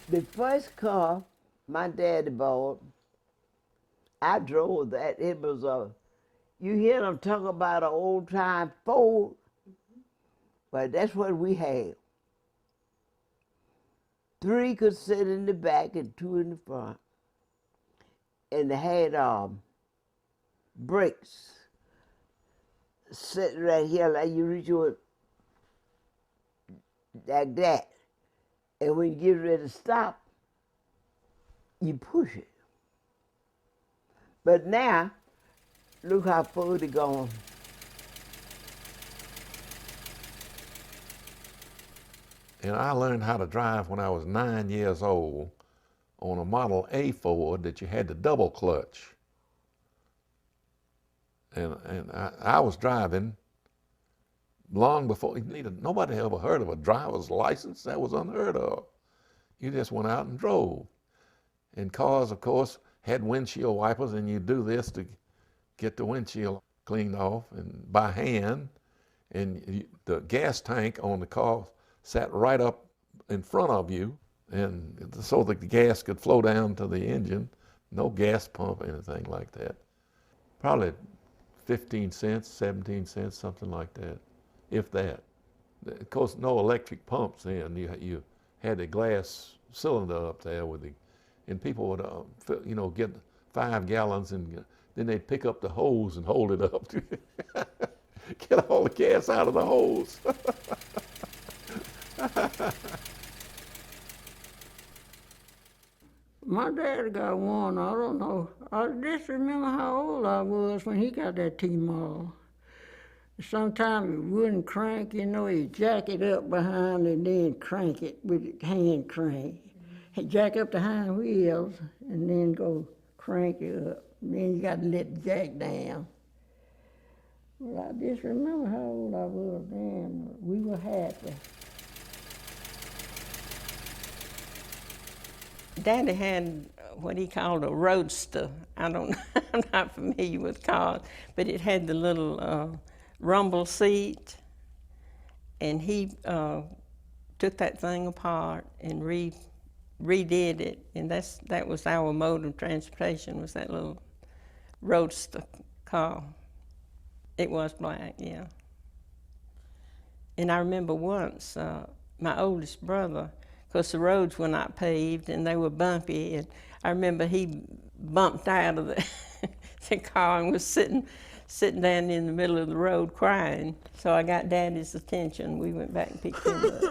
The first car my daddy bought, I drove that. It was a, you hear them talk about an old time Ford, but that's what we had. Three could sit in the back and two in the front. And they had brakes sitting right here, like you reach over like that. And when you get ready to stop, you push it. But now, look how far they gone. And I learned how to drive when I was 9 years old on a Model A Ford that you had the double clutch. And I was driving long before, nobody ever heard of a driver's license. That was unheard of. You just went out and drove. And cars, of course, had windshield wipers, and you do this to get the windshield cleaned off and by hand. And the gas tank on the car sat right up in front of you, and so that the gas could flow down to the engine. No gas pump, anything like that. Probably 15 cents, 17 cents, something like that, if that. Of course, no electric pumps then. You had the glass cylinder up there with the, and people would, get 5 gallons, and then they'd pick up the hose and hold it up to get all the gas out of the hose. My dad got one, I don't know. I just remember how old I was when he got that T-Model. Sometimes it wouldn't crank, he'd jack it up behind and then crank it with hand crank. He'd jack up the hind wheels and then go crank it up. And then you got to let the jack down. Well, I just remember how old I was then. We were happy. Daddy had what he called a roadster. I'm not familiar with cars, but it had the little rumble seat, and he took that thing apart and redid it, and that was our mode of transportation, was that little roadster car. It was black, yeah. And I remember once, my oldest brother, because the roads were not paved and they were bumpy, and I remember he bumped out of the car and was sitting down in the middle of the road crying. So I got Daddy's attention. We went back and picked him up.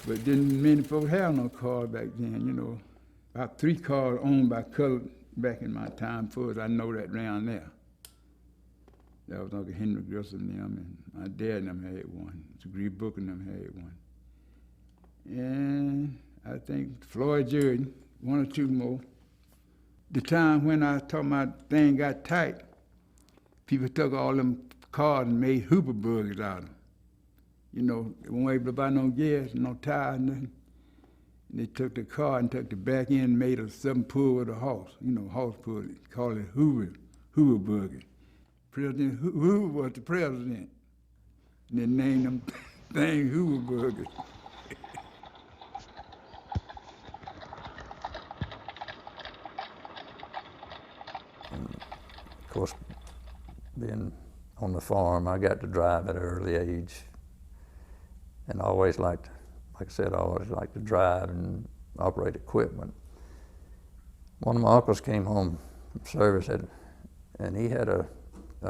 But didn't many folks have no car back then, About 3 cars owned by colored back in my time, first I know that round there. That was Uncle Henry Grissom and them, and my dad and them had one. Degree Booker and them had one. And I think Floyd Jordan, 1 or 2 more. The time when I thought my thing got tight, people took all them cars and made Hooper burgers out of them. They weren't able to buy no gas, no tires, nothing. And they took the car and took the back end and made a 7-pull with a horse, horse pull, called it Hoover burger. President Hoover was the president. And they named them thing Hoover burgers. Of course, being on the farm, I got to drive at an early age. And I always liked, like I said, I always liked to drive and operate equipment. One of my uncles came home from service and he had a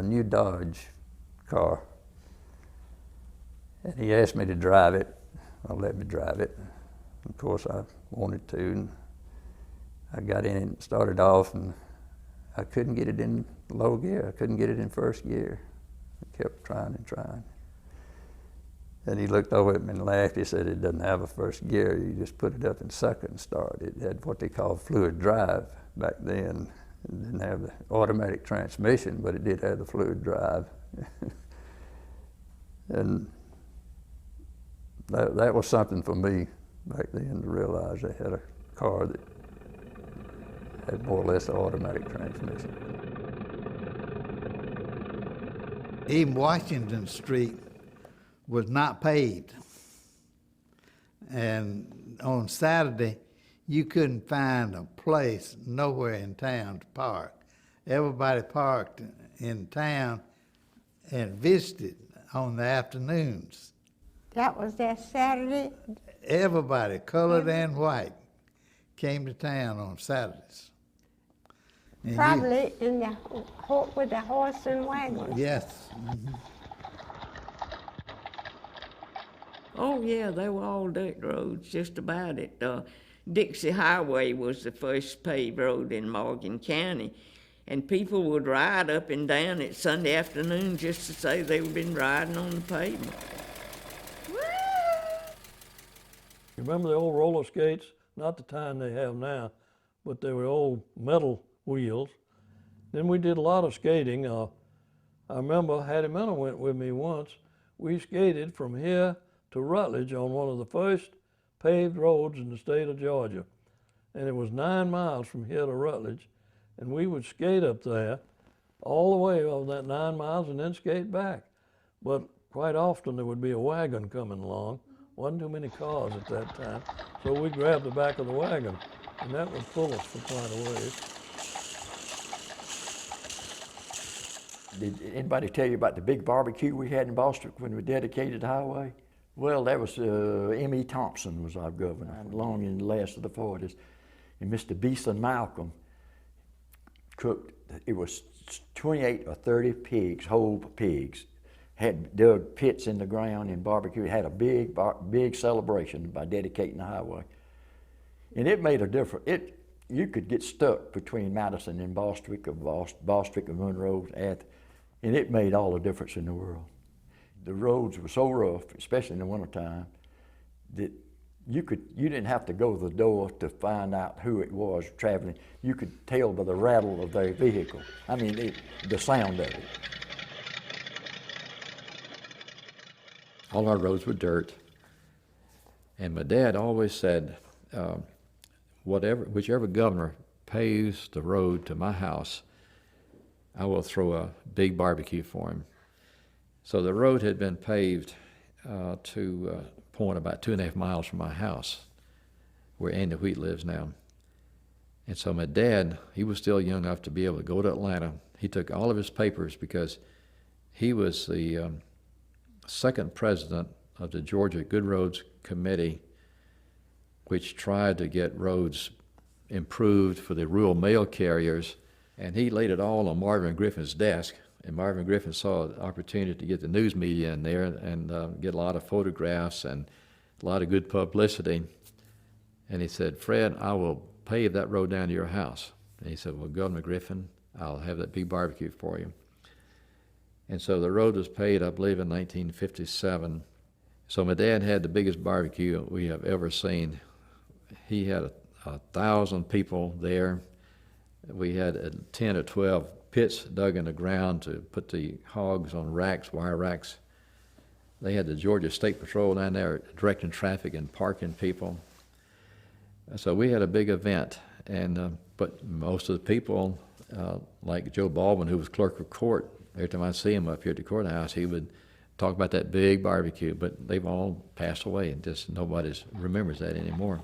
new Dodge car. And he asked me to drive it. I let me drive it. Of course, I wanted to. And I got in it and started off, and I couldn't get it in low gear. I couldn't get it in first gear. I kept trying and trying. And he looked over at me and laughed. He said, "It doesn't have a first gear. You just put it up in second and start." It had what they called fluid drive back then. It didn't have the automatic transmission, but it did have the fluid drive. And that was something for me back then, to realize they had a car that had more or less an automatic transmission. Even Washington Street was not paved. And on Saturday, you couldn't find a place nowhere in town to park. Everybody parked in town and visited on the afternoons. That was that Saturday? Everybody, colored and white, came to town on Saturdays. And Probably in the with the horse and wagon. Yes. Oh, yeah, they were all dirt roads, just about it. Dixie Highway was the first paved road in Morgan County, and people would ride up and down it Sunday afternoon just to say they'd been riding on the pavement. You remember the old roller skates? Not the kind they have now, but they were old metal wheels. Then we did a lot of skating. I remember Hattie Miller went with me once. We skated from here to Rutledge on one of the first paved roads in the state of Georgia. And it was 9 miles from here to Rutledge. And we would skate up there all the way over that 9 miles and then skate back. But quite often there would be a wagon coming along. Wasn't too many cars at that time. So we grabbed the back of the wagon, and that would pull us for quite a ways. Did anybody tell you about the big barbecue we had in Bostwick when we dedicated the highway? Well, that was M.E. Thompson was our governor, long in the last of the 40s. And Mr. Beeson Malcolm cooked, it was 28 or 30 pigs, whole pigs, had dug pits in the ground and barbecue, had a big celebration by dedicating the highway. And it made a difference. You could get stuck between Madison and Bostwick, or Bostwick and Monroe, and it made all the difference in the world. The roads were so rough, especially in the wintertime, that you didn't have to go to the door to find out who it was traveling. You could tell by the rattle of their vehicle. I mean, the sound of it. All our roads were dirt. And my dad always said, whichever governor paves the road to my house, I will throw a big barbecue for him. So the road had been paved to a point about 2.5 miles from my house, where Andy Wheat lives now. And so my dad, he was still young enough to be able to go to Atlanta. He took all of his papers because he was the second president of the Georgia Good Roads Committee, which tried to get roads improved for the rural mail carriers. And he laid it all on Marvin Griffin's desk. And Marvin Griffin saw an opportunity to get the news media in there and get a lot of photographs and a lot of good publicity. And he said, "Fred, I will pave that road down to your house." And he said, "Well, Governor Griffin, I'll have that big barbecue for you." And so the road was paved, I believe, in 1957. So my dad had the biggest barbecue we have ever seen. He had 1,000 people there. We had 10 or 12 pits dug in the ground to put the hogs on racks, wire racks. They had the Georgia State Patrol down there directing traffic and parking people. So we had a big event, and but most of the people, like Joe Baldwin, who was clerk of court, every time I see him up here at the courthouse, he would talk about that big barbecue, but they've all passed away, and just nobody remembers that anymore.